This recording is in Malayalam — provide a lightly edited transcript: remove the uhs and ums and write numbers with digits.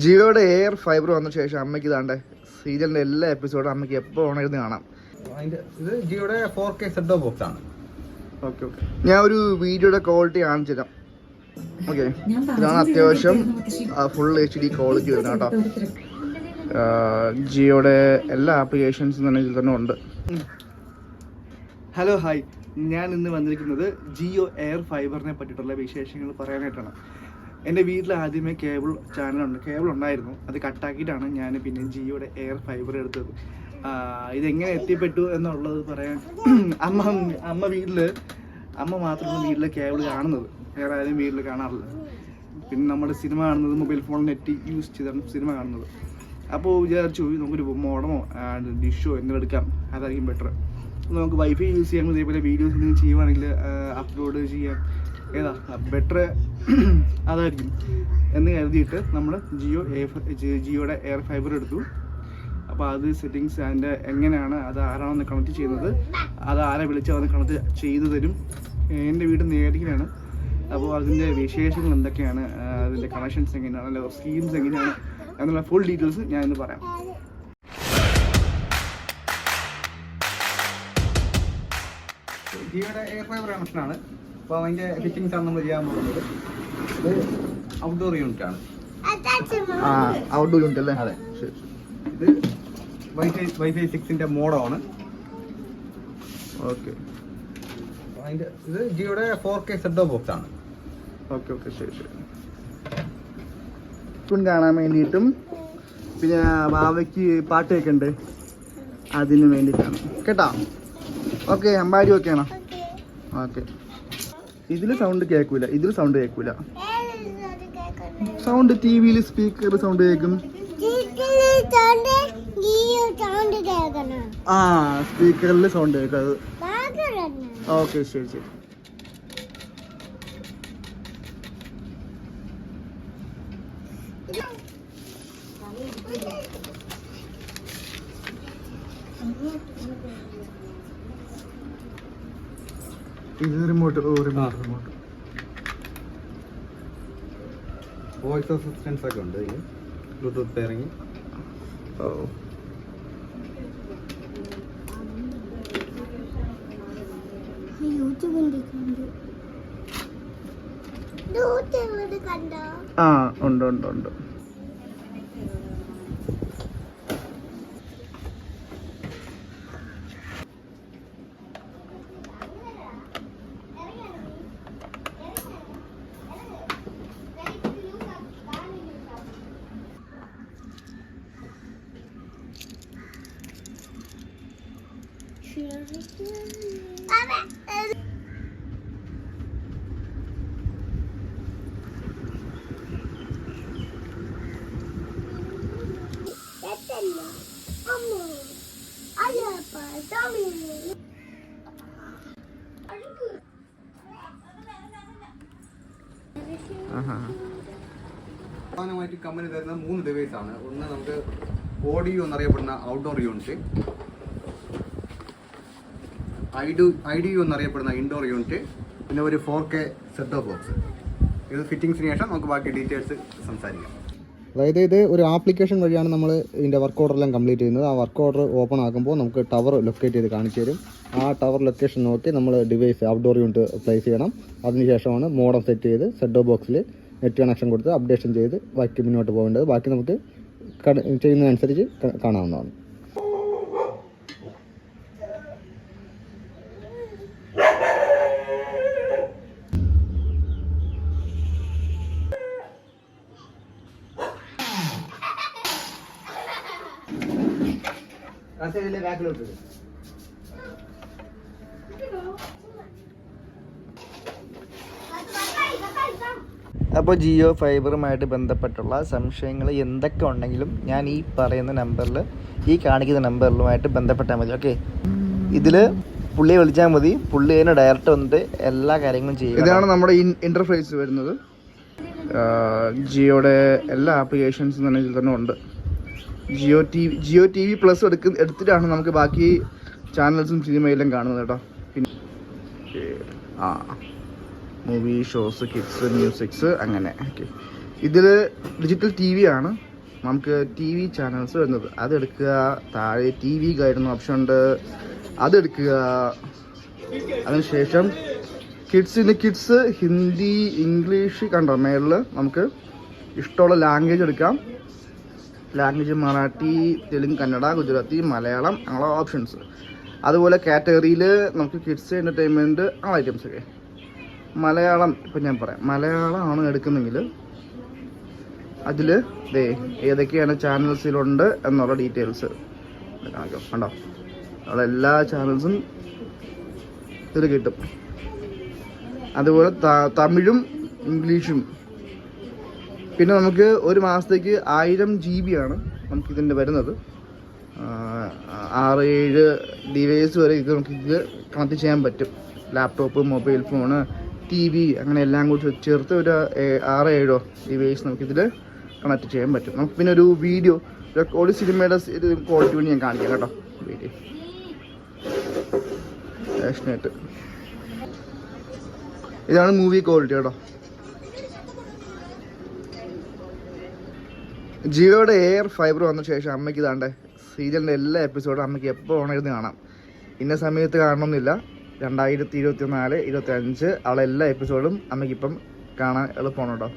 ജിയോയുടെ എയർ ഫൈബർ വന്ന ശേഷം അമ്മയ്ക്ക് ഇതാണ്ട് സീരിയലിന്റെ എല്ലാ എപ്പിസോഡും അമ്മയ്ക്ക് എപ്പോൾ വേണമെങ്കിലും കാണാം. ഇത് ജിയോയുടെ 4K സെറ്റ് ബോക്സ് ആണ്. ഓക്കെ ഓക്കെ, ഞാൻ ഒരു വീഡിയോയുടെ ക്വാളിറ്റി കാണിച്ചു തരാം. ഓക്കെ, ഇതാണ് അത്യാവശ്യം ഫുൾ HD ക്വാളിറ്റി വരുന്നത് കേട്ടോ. ജിയോയുടെ എല്ലാ ആപ്ലിക്കേഷൻസും തന്നെ ഇതിൽ തന്നെ ഉണ്ട്. ഹലോ ഹായ്, ഞാൻ ഇന്ന് വന്നിരിക്കുന്നത് ജിയോ എയർ ഫൈബറിനെ പറ്റിയിട്ടുള്ള വിശേഷങ്ങൾ പറയാനായിട്ടാണ്. എൻ്റെ വീട്ടിൽ ആദ്യമേ കേബിൾ ഉണ്ടായിരുന്നു, അത് കട്ടാക്കിയിട്ടാണ് ഞാൻ പിന്നെ ജിയോയുടെ എയർ ഫൈബർ എടുത്തത്. ഇതെങ്ങനെ എത്തിപ്പെട്ടു എന്നുള്ളത് പറയാൻ അമ്മ മാത്രമാണ് വീട്ടിലെ കേബിൾ കാണുന്നത്, വേറെ ആരും വീട്ടിൽ കാണാറില്ല. പിന്നെ നമ്മുടെ സിനിമ കാണുന്നത് മൊബൈൽ ഫോൺ നെറ്റ് യൂസ് ചെയ്താണ് സിനിമ കാണുന്നത്. അപ്പോൾ വിചാരിച്ചു നമുക്കൊരു മോഡമോ ഡിഷോ എന്തെങ്കിലും എടുക്കാം, അതായിരിക്കും ബെറ്റർ. നമുക്ക് വൈഫൈ യൂസ് ചെയ്യാൻ, ഇതേപോലെ വീഡിയോസ് എന്തെങ്കിലും ചെയ്യുവാണെങ്കിൽ അപ്ലോഡ് ചെയ്യാൻ ഏതാ ബെറ്റർ അതായിരിക്കും എന്ന് കരുതിയിട്ട് നമ്മൾ ജിയോയുടെ എയർ ഫൈബർ എടുത്തു. അപ്പോൾ അത് സെറ്റിങ്സ് അതിൻ്റെ എങ്ങനെയാണ്, അത് ആരാണെന്ന് കണക്ട് ചെയ്യുന്നത്, അത് ആരെ വിളിച്ചാൽ അത് കണക്ട് ചെയ്തു തരും. എൻ്റെ വീട് നേരിലാണ്. അപ്പോൾ അതിൻ്റെ വിശേഷങ്ങൾ എന്തൊക്കെയാണ്, അതിൻ്റെ കണക്ഷൻസ് എങ്ങനെയാണ്, അല്ല സ്കീംസ് എങ്ങനെയാണ് എന്നുള്ള ഫുൾ ഡീറ്റെയിൽസ് ഞാൻ ഇന്ന് പറയാം. ജിയോയുടെ എയർ ഫൈബർ കണക്ഷനാണ്. അപ്പോൾ അതിൻ്റെ ഫിറ്റിംഗ്സ് ആണ് നമ്മൾ ചെയ്യാൻ പോകുന്നത്. ഇത് ഔട്ട്ഡോർ യൂണിറ്റ് ആണ്. ഔട്ട്ഡോർ യൂണിറ്റ് അല്ലേ? അതെ. ഇത് വൈഫൈ 6ന്റെ മോഡമാണ്. ഓക്കെ, ഇത് ജിയോയുടെ 4K സെറ്റ് ബോക്സ് ആണ്. ഓക്കെ ഓക്കെ, ശരി ശരി. കാണാൻ വേണ്ടിയിട്ടും പിന്നെ ബാവയ്ക്ക് പാട്ട് കേൾക്കണ്ടേ, അതിന് വേണ്ടിയിട്ടാണ് കേട്ടോ. ഓക്കെ, അമ്പാടി ഓക്കെയാണോ? ഓക്കെ. ഇതിൽ സൗണ്ട് കേൾക്കൂല, സൗണ്ട് ടി വിയിൽ സ്പീക്കർ സൗണ്ട് കേൾക്കും. ആ, സ്പീക്കറിൽ സൗണ്ട് കേൾക്കും അത്. ഓക്കെ, ശരി ശരി. ഇത് റിമോട്ട് വോയിസ് അസിസ്റ്റൻസ് ഒക്കെ ഉണ്ട് ഇതിൽ, ബ്ലൂടൂത്ത് പെയറിങ്. ആ, ഉണ്ട് ഉണ്ട് ഉണ്ട്. പ്രധാനമായിട്ട് കമ്പനി തരുന്ന 3 ഡിവൈസ് ആണ്. ഒന്ന് നമുക്ക് ഓഡിയോ എന്നറിയപ്പെടുന്ന ഔട്ട്ഡോർ യൂണിറ്റ്, ഐഡിയോ എന്നറിയപ്പെടുന്ന ഇൻഡോർ യൂണിറ്റ്, പിന്നെ ഒരു 4K സെറ്റ് ബോക്സ്. ഇത് ഫിറ്റിംഗ്സിന് ശേഷം നമുക്ക് ബാക്കി ഡീറ്റെയിൽസ് സംസാരിക്കാം. അതായത് ഇത് ഒരു ആപ്ലിക്കേഷൻ വഴിയാണ് നമ്മൾ ഇതിൻ്റെ വർക്ക് ഓർഡർ എല്ലാം കംപ്ലീറ്റ് ചെയ്യുന്നത്. ആ വർക്ക് ഓർഡർ ഓപ്പൺ ആക്കുമ്പോൾ നമുക്ക് ടവർ ലൊക്കേറ്റ് ചെയ്ത് കാണിച്ചു തരും. ആ ടവർ ലൊക്കേഷൻ നോക്കി നമ്മൾ ഡിവൈസ് ഔട്ട്ഡോർ യൂണിറ്റ് പ്ലേസ് ചെയ്യണം. അതിനുശേഷമാണ് മോഡം സെറ്റ് ചെയ്ത് സെറ്റ് ബോക്സിൽ നെറ്റ് കണക്ഷൻ കൊടുത്ത് അപ്ഡേഷൻ ചെയ്ത് ബാക്കി മുന്നോട്ട് പോകേണ്ടത്. ബാക്കി നമുക്ക് ചെയ്യുന്നതനുസരിച്ച് കാണാവുന്നതാണ്. അപ്പോൾ ജിയോ ഫൈബറുമായിട്ട് ബന്ധപ്പെട്ടുള്ള സംശയങ്ങൾ എന്തൊക്കെ ഉണ്ടെങ്കിലും ഞാൻ ഈ പറയുന്ന നമ്പറിൽ, ഈ കാണിക്കുന്ന നമ്പറിലുമായിട്ട് ബന്ധപ്പെട്ടാൽ മതി. ഓക്കെ, ഇതിൽ പുള്ളിയെ വിളിച്ചാൽ മതി, പുള്ളി തന്നെ ഡയറക്റ്റ് വന്നിട്ട് എല്ലാ കാര്യങ്ങളും ചെയ്യും. ഇതാണ് നമ്മുടെ ഇൻ്റർഫേസ് വരുന്നത്. ജിയോയുടെ എല്ലാ ആപ്ലിക്കേഷൻസും തന്നെ ഇതിൽ തന്നെ ഉണ്ട്. ജിയോ ടി വി പ്ലസ് എടുത്തിട്ടാണ് നമുക്ക് ബാക്കി ചാനൽസും സിനിമയെല്ലാം കാണുന്നത് കേട്ടോ. പിന്നെ മൂവി, ഷോസ്, കിഡ്സ്, മ്യൂസിക്സ്, അങ്ങനെ. ഓക്കെ, ഇതിൽ ഡിജിറ്റൽ ടി വി ആണ്, നമുക്ക് ടി വി ചാനൽസ് വരുന്നത്. അതെടുക്കുക. താഴെ ടി വി ഗൈഡ് എന്ന ഓപ്ഷൻ ഉണ്ട്, അതെടുക്കുക. അതിനുശേഷം കിഡ്സ് ഹിന്ദി ഇംഗ്ലീഷ് കണ്ടോ മേളിൽ നമുക്ക് ഇഷ്ടമുള്ള ലാംഗ്വേജ് എടുക്കാം. ലാംഗ്വേജ് മറാഠി, തെലുങ്ക്, കന്നഡ, ഗുജറാത്തി, മലയാളം അങ്ങനെ ഓപ്ഷൻസ്. അതുപോലെ കാറ്റഗറിയിൽ നമുക്ക് കിഡ്സ് എൻ്റർടൈൻമെൻറ്റ് അങ്ങനെ ഐറ്റംസ് ഒക്കെ. മലയാളം ഇപ്പം ഞാൻ പറയാം, മലയാളമാണ് എടുക്കുന്നെങ്കിൽ അതിൽ ഏതൊക്കെയാണ് ചാനൽസിലുണ്ട് എന്നുള്ള ഡീറ്റെയിൽസ് കാണിക്കാം. കണ്ടോ, അവിടെ എല്ലാ ചാനൽസും ഇതിൽ കിട്ടും. അതുപോലെ തമിഴും ഇംഗ്ലീഷും. പിന്നെ നമുക്ക് ഒരു മാസത്തേക്ക് 1000 GB ആണ് നമുക്കിതിൻ്റെ വരുന്നത്. 6-7 ഡിവൈസ് വരെ ഇത് നമുക്കിത് കണക്ട് ചെയ്യാൻ പറ്റും. Laptop, mobile phone, T V അങ്ങനെ എല്ലാം കൂടി ചേർത്ത് ഒരു 6-7 ഡിവൈസ് നമുക്കിതിൽ കണക്ട് ചെയ്യാൻ പറ്റും. നമുക്ക് പിന്നെ ഒരു വീഡിയോ, ഒരു സിനിമയുടെ ക്വാളിറ്റി വേണ്ടി ഞാൻ കാണിക്കാം കേട്ടോ. വീഡിയോ പാഷനായിട്ട് ഇതാണ് മൂവി ക്വാളിറ്റി കേട്ടോ. ജിയോയുടെ എയർ ഫൈബർ വന്ന ശേഷം അമ്മയ്ക്ക് ഇതാണ്ട് സീരിയലിൻ്റെ എല്ലാ എപ്പിസോഡും അമ്മയ്ക്ക് എപ്പോൾ വേണമെങ്കിലും കാണാം. ഇന്ന സമയത്ത് കാണണമെന്നില്ല. 2024, 2025 അവളെ എല്ലാ എപ്പിസോഡും അമ്മയ്ക്കിപ്പം കാണാൻ എളുപ്പമാണ് കേട്ടോ.